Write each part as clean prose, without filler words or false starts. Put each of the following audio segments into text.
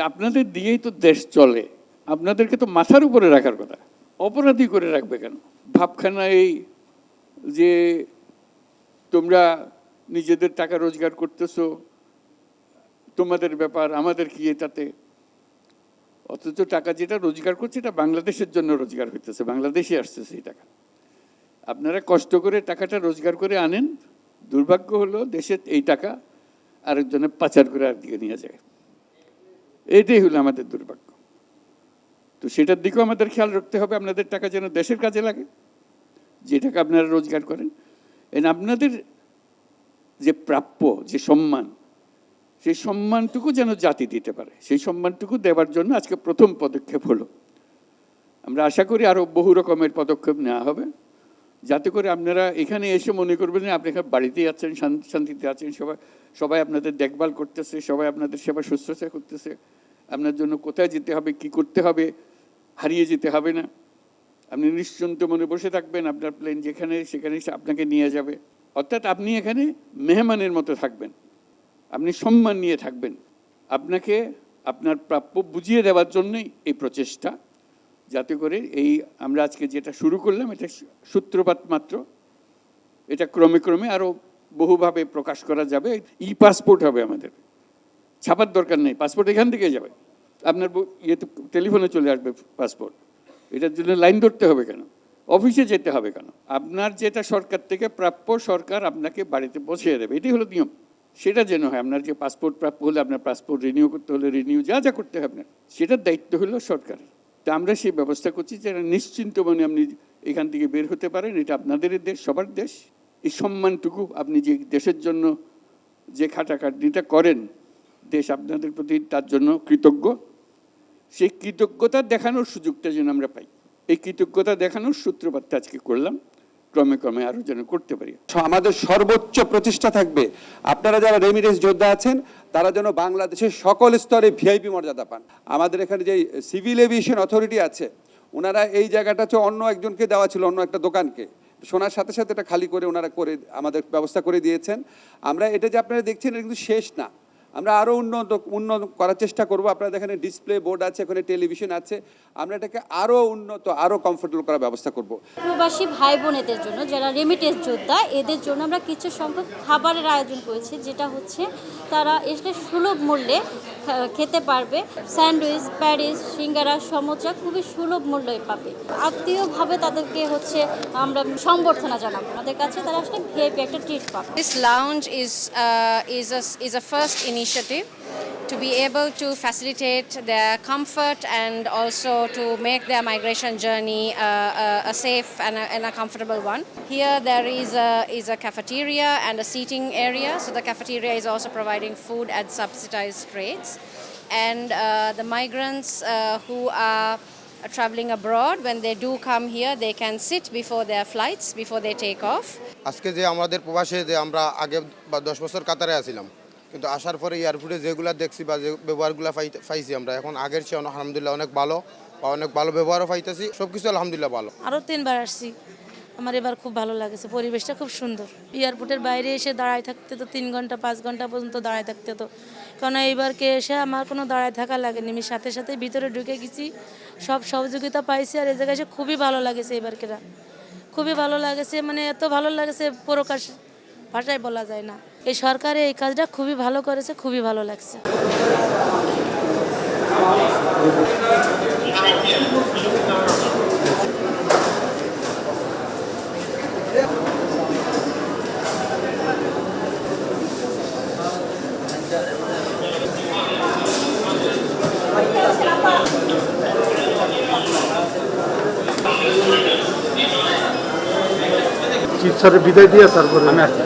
আপনাদের দিয়েই তো দেশ চলে, আপনাদেরকে তো মাথার উপরে রাখার কথা, অপরাধী করে রাখবে কেন? ভাবখানা এই যে তোমরা নিজেদের টাকা রোজগার করতেছো, তোমাদের ব্যাপার, আমাদের কি এটাতে? অথচ টাকা যেটা রোজগার করছে এটা বাংলাদেশের জন্য রোজগার হইতেছে, বাংলাদেশে আসতেছে এই টাকা। আপনারা কষ্ট করে টাকাটা রোজগার করে আনেন, দুর্ভাগ্য হলো দেশের এই টাকা আরেকজনে পাচার করে আরেকদিকে নিয়ে যায়। এইটাই হলো আমাদের দুর্ভাগ্য। তো সেটার দিকেও আমাদের খেয়াল রাখতে হবে, আপনাদের টাকা যেন দেশের কাজে লাগে, যে টাকা আপনারা রোজগার করেন। আপনাদের যে প্রাপ্য যে সম্মান, সেই সম্মানটুকু যেন জাতি দিতে পারে, সেই সম্মানটুকু দেওয়ার জন্য আজকে প্রথম পদক্ষেপ হলো। আমরা আশা করি আরও বহু রকমের পদক্ষেপ নেওয়া হবে, যাতে করে আপনারা এখানে এসে মনে করবেন যে আপনি এখানে বাড়িতেই আছেন, শান্তিতে আছেন, সবাই আপনাদের দেখভাল করতেছে, সবাই আপনাদের সেবা শুশ্রূষা করতেছে, আপনার জন্য কোথায় যেতে হবে, কি করতে হবে, হারিয়ে যেতে হবে না। আপনি নিশ্চিন্ত মনে বসে থাকবেন, আপনার প্লেন যেখানে সেখানে আপনাকে নিয়ে যাবে। অর্থাৎ আপনি এখানে মেহমানের মতো থাকবেন, আপনি সম্মান নিয়ে থাকবেন। আপনাকে আপনার প্রাপ্য বুঝিয়ে দেওয়ার জন্যই এই প্রচেষ্টা, যাতে করে এই আমরা আজকে যেটা শুরু করলাম এটা সূত্রপাত মাত্র, এটা ক্রমে ক্রমে আরও বহুভাবে প্রকাশ করা যাবে। ই পাসপোর্ট হবে আমাদের, ছাপার দরকার নেই, পাসপোর্ট এখান থেকে যাবে, আপনার ইয়েতে টেলিফোনে চলে আসবে পাসপোর্ট। এটার জন্য লাইন ধরতে হবে কেন, অফিসে যেতে হবে কেন? আপনার যেটা সরকার থেকে প্রাপ্য সরকার আপনাকে বাড়িতে পৌঁছে দেবে, এটাই হলো নিয়ম। সেটা যেন হয়, আপনার যে পাসপোর্ট প্রাপ্য হলে আপনার পাসপোর্ট রিনিউ করতে হলে রিনিউ, যা যা করতে হবে আপনার, সেটার দায়িত্ব হলো সরকারের। তা আমরা সেই ব্যবস্থা করছি যে নিশ্চিন্ত মনে আপনি এখান থেকে বের হতে পারেন, এটা আপনাদের দেশ, সবার দেশ। এই সম্মানটুকু আপনি যে দেশের জন্য যে খাটাখাটনিটা করেন, দেশ আপনাদের প্রতি তার জন্য কৃতজ্ঞ, সেই কৃতজ্ঞতা দেখানোর সুযোগটা যেন আমরা পাই। এই কৃতজ্ঞতা দেখানোর সূত্রপাতটা আজকে করলাম, ক্রমে ক্রমে আরও যেন করতে পারি। আমাদের সর্বোচ্চ প্রচেষ্টা থাকবে আপনারা যারা রেমিটেন্স যোদ্ধা আছেন তারা যেন বাংলাদেশের সকল স্তরে ভিআইপি মর্যাদা পান। আমাদের এখানে যে সিভিল এভিয়েশন অথরিটি আছে, ওনারা এই জায়গাটা হচ্ছে অন্য একজনকে দেওয়া ছিল, অন্য একটা দোকানকে, শোনার সাথে সাথে এটা খালি করে ওনারা করে আমাদের ব্যবস্থা করে দিয়েছেন। আমরা এটা যে আপনারা দেখছেন এটা কিন্তু শেষ না, আমরা আরও উন্নত করার চেষ্টা করব। আপনারা দেখেন ডিসপ্লে বোর্ড আছে, ওখানে টেলিভিশন আছে, আমরা এটাকে আরও উন্নত, আরও কমফোর্টেবল করার ব্যবস্থা করব। প্রবাসী ভাই বোনেদের জন্য যারা রেমিটেন্স যোদ্ধা, এদের জন্য আমরা কিছু সংখ্যক খাবারের আয়োজন করেছি, যেটা হচ্ছে তারা এসে সুলভ মূল্যে খেতে পারবে। স্যান্ডউইচ, প্যারিস, সিঙ্গারা, সমোচা খুবই সুলভ মূল্যে পাবে। আত্মীয়ভাবে তাদেরকে হচ্ছে আমরা সম্বর্ধনা জানাবো, আমাদের কাছে তারা আসলে ভিআইপি একটা ট্রিট পাবে। This lounge is a first initiative to be able to facilitate their comfort and also to make their migration journey a safe and a comfortable one. Here there is a cafeteria and a seating area. So the cafeteria is also providing food at subsidized rates. And the migrants who are traveling abroad, when they do come here, they can sit before their flights, before they take off. আজকে যে আমাদের প্রবাসে যে আমরা আগে 10 বছর কাতারে আছিলাম, কিন্তু আসার পরে এয়ারপোর্টে যেগুলো দেখছি বা যে ব্যবহারগুলো পাইছি আমরা, এখন আগের চেয়ে আলহামদুলিল্লাহ অনেক ভালো ব্যবহারও পাইতেছি, সব কিছু আলহামদুলিল্লাহ ভালো। আরও 3 বার আসছি, আমার এবার খুব ভালো লাগেছে, পরিবেশটা খুব সুন্দর। এয়ারপোর্টের বাইরে এসে দাঁড়ায় থাকতে তো 3 ঘন্টা 5 ঘন্টা পর্যন্ত দাঁড়ায় থাকতে হতো, কারণ এইবারকে এসে আমার কোনো দাঁড়ায় থাকা লাগেনি, আমি সাথে সাথে ভিতরে ঢুকে গেছি, সব সহযোগিতা পাইছি। আর এই জায়গায় এসে খুবই ভালো লাগেছে, এবারকেরা খুবই ভালো লাগেছে, মানে এত ভালো লাগেছে প্রকাশ ভাষায় বলা যায় না। এই সরকারে এই কাজটা খুবই ভালো করেছে, খুবই ভালো লাগছে। চিফ স্যারের বিদায় দিয়ে তারপরে আমি আসছি।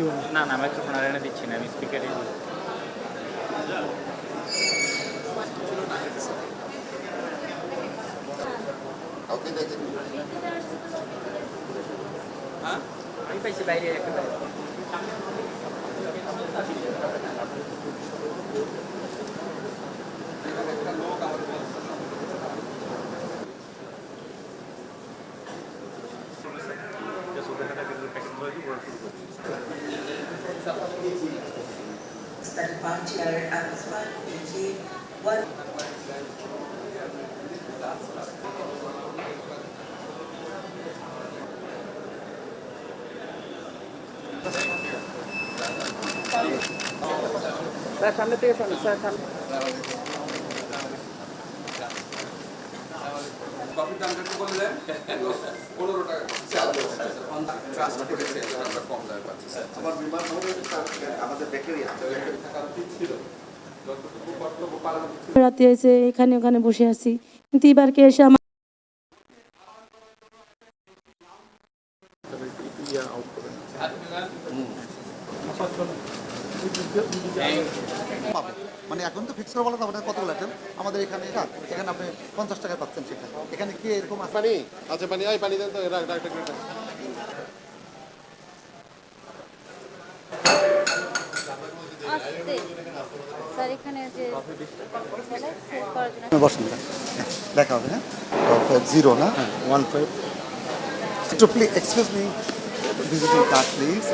দিব না? না না মাইক্রোফোন আর এনে দিচ্ছি না, আমি স্পিকারই আমি পাইছি বাইরে একটা Study Bachelor and Smart Energy 1. সামনে থেকে সামনে স্যার সামনে কফির দাম একটু বলে দেন 15 টাকা ট্রাস্ট করেছে আমরা কম দামে পাচ্ছি আমার বিমান আমাদের বেকারি থাকা উচিত ছিল যতটুকু কর্তব্য পালন রাতে এসে এখানে ওখানে বসে আছি, কিন্তু এবারকে এসে আমার মানে এখন তো ফিক্স করে বলা যাবে না কতগুলো আইটেম আমাদের এখানে এখানে আপনি 50 টাকায় পাচ্ছেন, সেখানে এখানে কি এরকম আছে? পানি আচ্ছা পানি আই পানি দেন তো স্যার এখানে যে সেভ করার জন্য বসেন, দেখা হবে। হ্যাঁ 0 না 15 একটু please excuse me visiting card please.